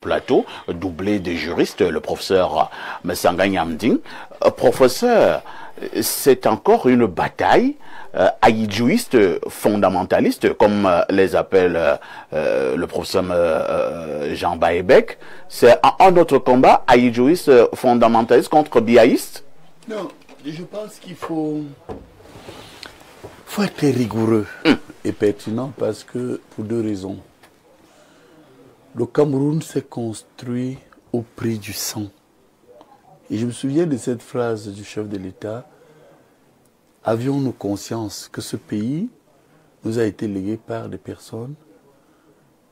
plateau, doublé de juristes, le professeur Messanga Nyamding. Professeur, c'est encore une bataille aïdjouiste fondamentaliste, comme les appelle le professeur Jean Baebek. C'est un autre combat aïdjouiste fondamentaliste contre biaïste? Non, je pense qu'il faut être rigoureux et pertinent parce que, pour deux raisons. Le Cameroun s'est construit au prix du sang. Et je me souviens de cette phrase du chef de l'État. Avions-nous conscience que ce pays nous a été légué par des personnes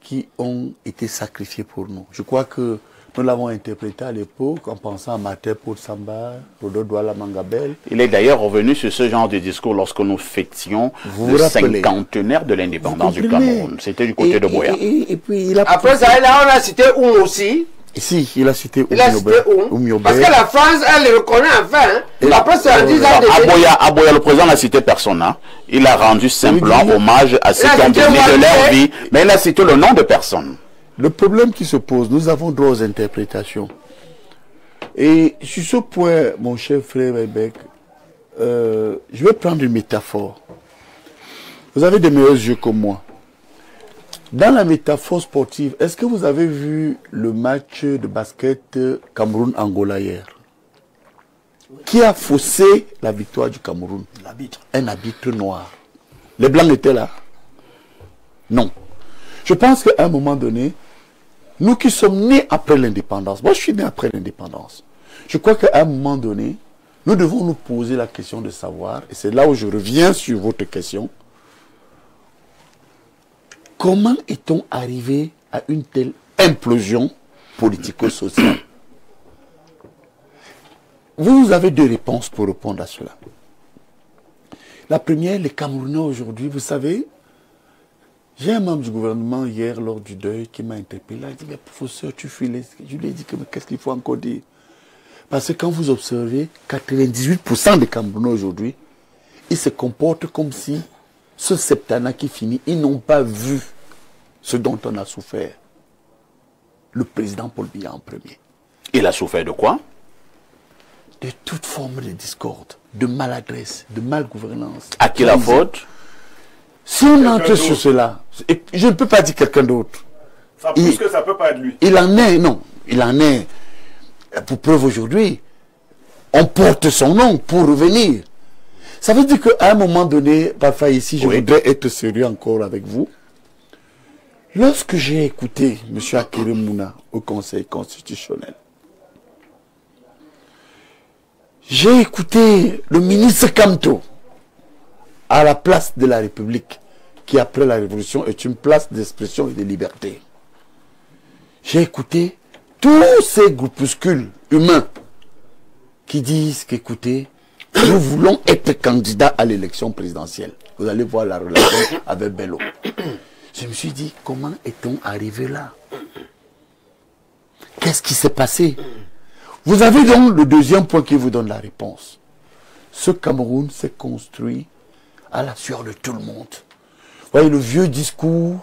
qui ont été sacrifiées pour nous? Je crois que nous l'avons interprété à l'époque en pensant à Maté Paul Samba, Rodo Douala Mangabel. Il est d'ailleurs revenu sur ce genre de discours lorsque nous fêtions le cinquantenaire de l'indépendance du Cameroun. C'était du côté de Boya. Et puis il a après ça, là, on a cité Oum aussi. Si, il a cité Oum. Parce que la France, elle le reconnaît enfin. Hein. Après ça, à Boya, le président n'a cité personne. Hein. Il a rendu simplement hommage à ceux qui ont donné de leur vie, mais il a cité le nom de personne. Le problème qui se pose, nous avons droit aux interprétations. Et sur ce point, mon cher frère Webeck, je vais prendre une métaphore. Vous avez des meilleurs yeux que moi. Dans la métaphore sportive, est-ce que vous avez vu le match de basket Cameroun-Angola hier? Qui a faussé la victoire du Cameroun? L'arbitre. Un arbitre noir. Les Blancs étaient là? Non. Je pense qu'à un moment donné, nous qui sommes nés après l'indépendance, moi je suis né après l'indépendance, je crois qu'à un moment donné, nous devons nous poser la question de savoir, et c'est là où je reviens sur votre question, comment est-on arrivé à une telle implosion politico-sociale? Vous avez deux réponses pour répondre à cela. La première, les Camerounais aujourd'hui, vous savez, j'ai un membre du gouvernement hier lors du deuil qui m'a interpellé. Il a dit, mais professeur, tu files. Je lui ai dit, qu'est-ce qu'il faut encore dire? Parce que quand vous observez, 98% des Camerounais aujourd'hui, ils se comportent comme si ce septennat qui finit, ils n'ont pas vu ce dont on a souffert. Le président Paul Biya en premier. Il a souffert de quoi? De toute forme de discorde, de maladresse, de malgouvernance. À qui la faute? Si on entre sur cela, et je ne peux pas dire quelqu'un d'autre. Ça pousse que ça ne peut pas être lui. Il en est, non. Il en est. Pour preuve aujourd'hui, on porte son nom pour revenir. Ça veut dire qu'à un moment donné, parfois ici, je voudrais être sérieux encore avec vous. Lorsque j'ai écouté M. Akéry Mouna au Conseil constitutionnel, j'ai écouté le ministre Kamto à la place de la République, qui après la Révolution est une place d'expression et de liberté. J'ai écouté tous ces groupuscules humains qui disent qu'écoutez, nous voulons être candidats à l'élection présidentielle. Vous allez voir la relation avec Bello. Je me suis dit, comment est-on arrivé là? Qu'est-ce qui s'est passé? Vous avez donc le deuxième point qui vous donne la réponse. Ce Cameroun s'est construit à la sueur de tout le monde. Vous voyez le vieux discours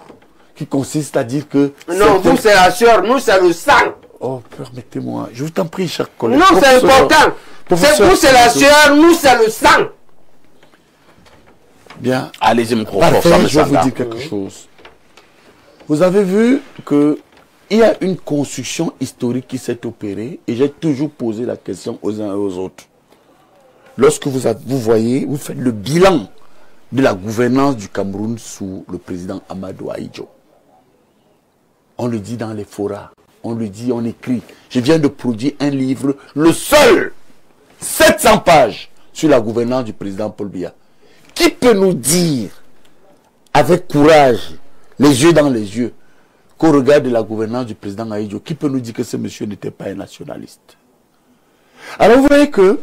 qui consiste à dire que... Non, vous c'est la sueur, nous c'est le sang. Oh, permettez-moi, je vous t'en prie, cher collègue. Non, c'est important. Vous c'est la sueur, nous c'est le sang. Bien. Allez-y, mon professeur. Je vais vous dire quelque chose. Vous avez vu que il y a une construction historique qui s'est opérée et j'ai toujours posé la question aux uns et aux autres. Lorsque vous voyez, vous faites le bilan de la gouvernance du Cameroun sous le président Amadou Ahidjo. On le dit dans les forats, on le dit, on écrit. Je viens de produire un livre, le seul, 700 pages, sur la gouvernance du président Paul Biya. Qui peut nous dire, avec courage, les yeux dans les yeux, qu'au regard de la gouvernance du président Ahidjo, qui peut nous dire que ce monsieur n'était pas un nationaliste? Alors vous voyez que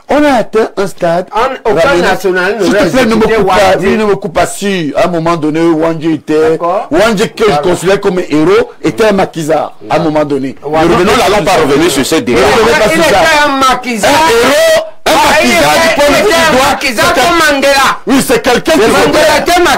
on a atteint un stade. Aucun national ne me coupe pas si à un moment donné, Wandji était. Wandji, que je considère comme un héros, était un maquisard. À un moment donné. Nous n'allons pas revenir sur cette débat. Il était un maquisard. Un Oui, c'est quelqu'un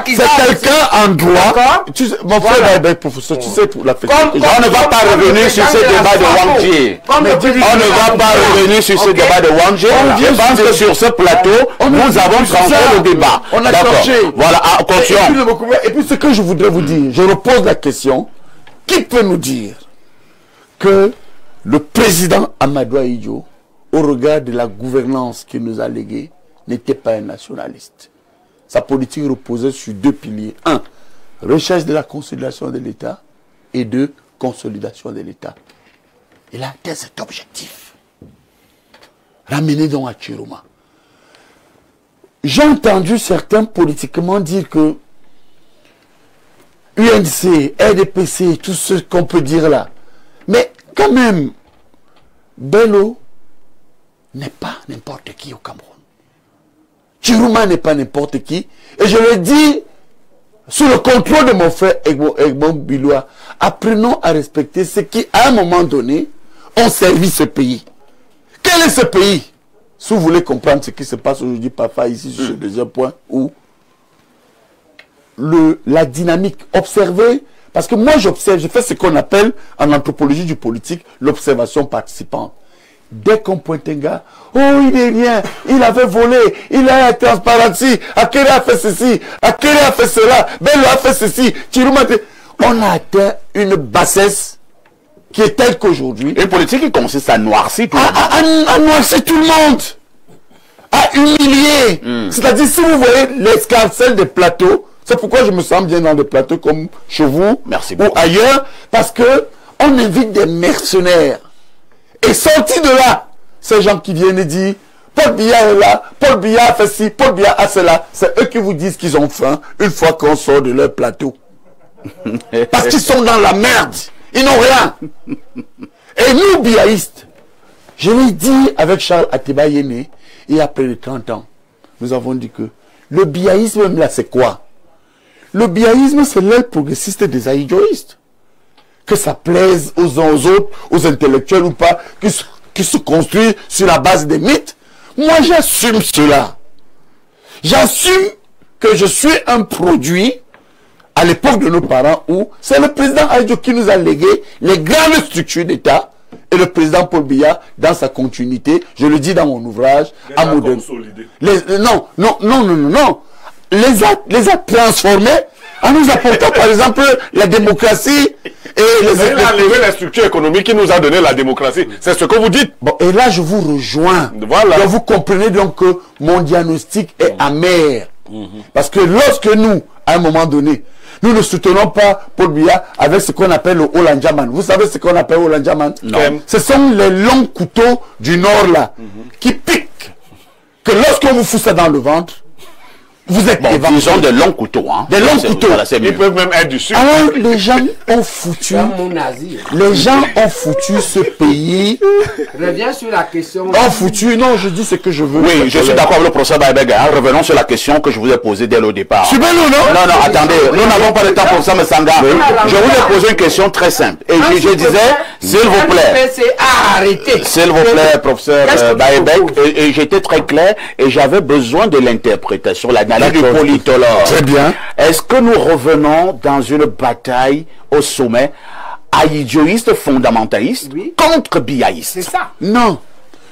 qui c'est quelqu'un en droit. Mon frère, professeur, tu sais pour la fête. On ne va pas revenir sur ce débat de Wang Jie. On ne va pas revenir sur ce débat de Wang Jie. Je pense que sur ce plateau, nous avons tranché le débat. On a tranché. Voilà, continuons. Et puis ce que je voudrais vous dire, je repose la question. Qui peut nous dire que le président Amadou Ahidjo, au regard de la gouvernance qu'il nous a léguée, n'était pas un nationaliste? Sa politique reposait sur deux piliers. Un, recherche de la consolidation de l'État. Et deux, consolidation de l'État. Il a atteint cet objectif. Ramenez donc à Chiroma. J'ai entendu certains politiquement dire que UNC, RDPC, tout ce qu'on peut dire là. Mais quand même, Bello n'est pas n'importe qui au Cameroun. Chiroma n'est pas n'importe qui. Et je le dis sous le contrôle de mon frère Egmont Biloua. Apprenons à respecter ceux qui, à un moment donné, ont servi ce pays. Quel est ce pays? Si vous voulez comprendre ce qui se passe aujourd'hui, parfois ici, sur ce deuxième point, où la dynamique observée, parce que moi j'observe, je fais ce qu'on appelle en anthropologie du politique l'observation participante. Dès qu'on pointe un gars, oh il est rien, il avait volé, il a été transparency, Akere a fait ceci, Akere a fait cela, Bello a fait ceci, Chiroma, on a atteint une bassesse qui est telle qu'aujourd'hui. Une politique qui consiste à noircir tout le monde. À noircir tout le monde, à humilier. C'est-à-dire, si vous voyez l'escarcelle des plateaux, c'est pourquoi je me sens bien dans des plateaux comme chez vous. Merci ou beaucoup. ailleurs, parce que on invite des mercenaires. Et sortis de là, ces gens qui viennent et disent, Paul Biya est là, Paul Biya a fait ci, Paul Biya a cela. C'est eux qui vous disent qu'ils ont faim une fois qu'on sort de leur plateau. Parce qu'ils sont dans la merde. Ils n'ont rien. Et nous, biaïstes, je l'ai dit avec Charles Ateba Yéné, et après les 30 ans, nous avons dit que le biaïsme, même là, c'est quoi? Le biaïsme, c'est l'aile progressiste des ahidjoïstes. Que ça plaise aux uns aux autres, aux intellectuels ou pas, qui se construit sur la base des mythes. Moi, j'assume cela. J'assume que je suis un produit à l'époque de nos parents où c'est le président Ahidjo qui nous a légué les grandes structures d'État et le président Paul Biya, dans sa continuité, je le dis dans mon ouvrage, à moderniser. Non. Les a transformés en nous apportant par exemple la démocratie et il a levé la structure économique qui nous a donné la démocratie. C'est ce que vous dites. Bon, et là je vous rejoins. Voilà. Donc vous comprenez donc que mon diagnostic est amer. Parce que lorsque nous, à un moment donné, nous ne soutenons pas Paul Biya avec ce qu'on appelle le Olandjaman. Vous savez ce qu'on appelle Olandjaman? Non. Ce sont les longs couteaux du nord là, qui piquent. Que lorsqu'on vous fout ça dans le ventre, vous êtes éventré. Ils ont de longs couteaux. Hein. Des longs couteaux. Voilà, ils peuvent même être du sucre. Alors les gens ont foutu. Les gens ont foutu ce pays. Reviens sur la question. Ont foutu. Non, je dis ce que je veux. Oui, je suis d'accord avec le professeur Baïbega. Revenons sur la question que je vous ai posée dès le départ. C'est bien, non? Non, attendez. Nous n'avons pas le temps pour ça, M. Sanga. Je vous ai posé une question très simple. Et je disais, s'il vous plaît. S'il vous plaît, professeur Baïbega. Et j'étais très clair et j'avais besoin de l'interprétation, l'analyse du politologue. Très bien. Est-ce que nous revenons dans une bataille au sommet ahidjoïste fondamentaliste contre biaïste? C'est ça. Non.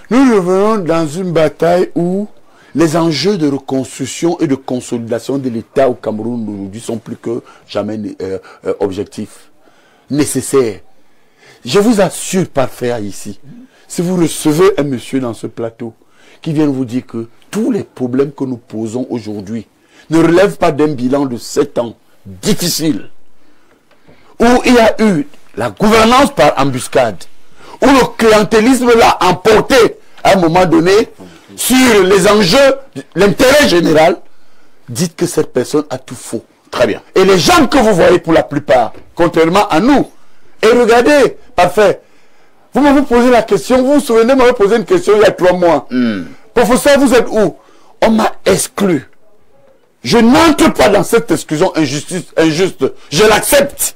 Nous revenons dans une bataille où les enjeux de reconstruction et de consolidation de l'État au Cameroun aujourd'hui sont plus que jamais objectifs, nécessaires. Je vous assure, parfait ici, si vous recevez un monsieur dans ce plateau qui vient vous dire que tous les problèmes que nous posons aujourd'hui ne relèvent pas d'un bilan de 7 ans difficile, où il y a eu la gouvernance par embuscade, où le clientélisme l'a emporté à un moment donné sur les enjeux, l'intérêt général, dites que cette personne a tout faux. Très bien. Et les gens que vous voyez pour la plupart, contrairement à nous, et regardez, parfait, vous m'avez posé la question, vous vous souvenez, m'avez posé une question il y a 3 mois. Professeur, vous êtes où? On m'a exclu. Je n'entre pas dans cette exclusion injuste. Je l'accepte.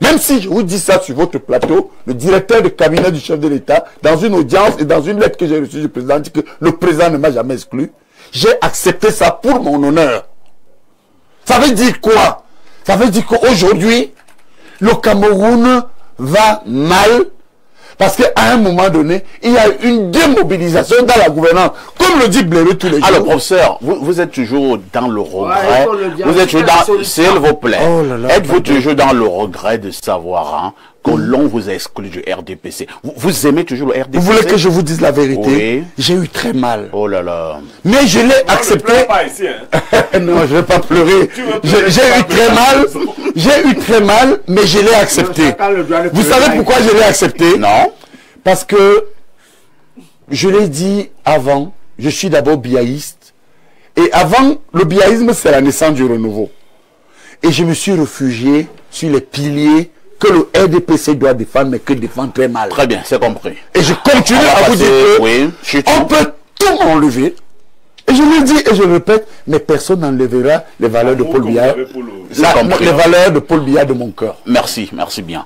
Même si je vous dis ça sur votre plateau, le directeur de cabinet du chef de l'État, dans une audience et dans une lettre que j'ai reçue du président, dit que le président ne m'a jamais exclu. J'ai accepté ça pour mon honneur. Ça veut dire quoi? Ça veut dire qu'aujourd'hui, le Cameroun va mal parce qu'à un moment donné, il y a une démobilisation dans la gouvernance. Comme le dit Bléré tous les jours. Alors, professeur, vous êtes toujours dans le regret. Vous êtes toujours dans... S'il vous plaît, êtes-vous toujours dans le regret de savoir hein, que l'on vous a exclu du RDPC? Vous aimez toujours le RDPC? Vous voulez que je vous dise la vérité? Oui. J'ai eu très mal. Oh là là. Mais je l'ai accepté. Ne pleure pas ici, hein. Non, je ne vais pas pleurer. J'ai eu très mal. J'ai eu très mal, mais je l'ai accepté. Vous savez pourquoi je l'ai accepté? Non. Parce que, je l'ai dit avant, je suis d'abord biaïste. Et avant, le biaïsme, c'est la naissance du renouveau. Et je me suis réfugié sur les piliers que le RDPC doit défendre, mais que défend très mal. Très bien, c'est compris. Et je continue à vous dire que oui, on peut tout enlever. Et je le dis et je le répète, mais personne n'enlèvera les valeurs de Paul Biya. Les valeurs de Paul Biya de mon cœur. Merci, merci bien.